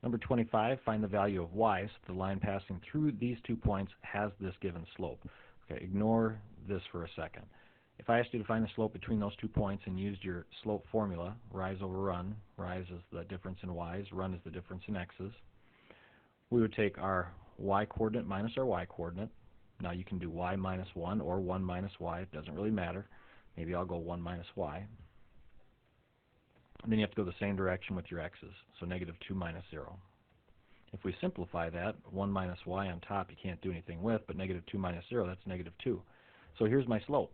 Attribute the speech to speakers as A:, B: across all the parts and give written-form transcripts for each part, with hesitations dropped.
A: Number 25, find the value of y, so the line passing through these 2 points has this given slope. Okay, ignore this for a second. If I asked you to find the slope between those 2 points and used your slope formula, rise over run, rise is the difference in y's, run is the difference in x's, we would take our y coordinate minus our y coordinate. Now you can do y minus 1 or 1 minus y, it doesn't really matter. Maybe I'll go 1 minus y. And then you have to go the same direction with your x's, so negative 2 minus 0. If we simplify that, 1 minus y on top you can't do anything with, but negative 2 minus 0, that's negative 2. So here's my slope.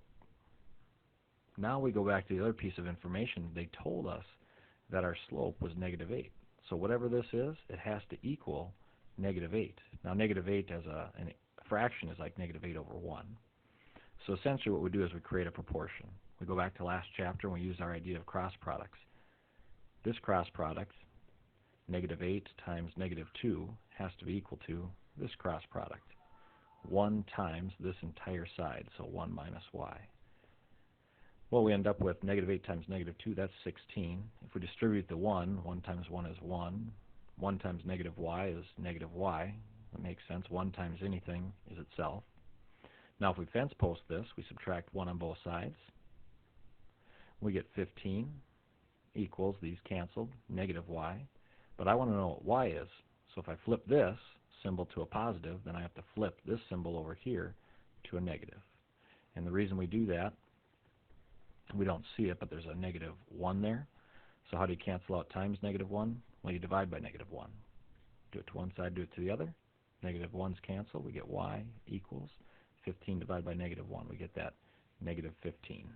A: Now we go back to the other piece of information. They told us that our slope was negative 8. So whatever this is, it has to equal negative 8. Now negative 8 as a fraction is like negative 8 over 1. So essentially what we do is we create a proportion. We go back to last chapter and we use our idea of cross products. This cross product, negative 8 times negative 2, has to be equal to this cross product. 1 times this entire side, so 1 minus y. Well, we end up with negative 8 times negative 2, that's 16. If we distribute the 1, 1 times 1 is 1. 1 times negative y is negative y. That makes sense. 1 times anything is itself. Now if we fence post this, we subtract 1 on both sides. We get 15 equals, these canceled, negative y. But I want to know what y is. So if I flip this symbol to a positive, then I have to flip this symbol over here to a negative. And the reason we do that, we don't see it, but there's a negative 1 there. So how do you cancel out times negative 1? Well, you divide by negative 1. Do it to one side, do it to the other. Negative 1's cancel. We get y equals 15 divided by negative 1. We get that negative 15.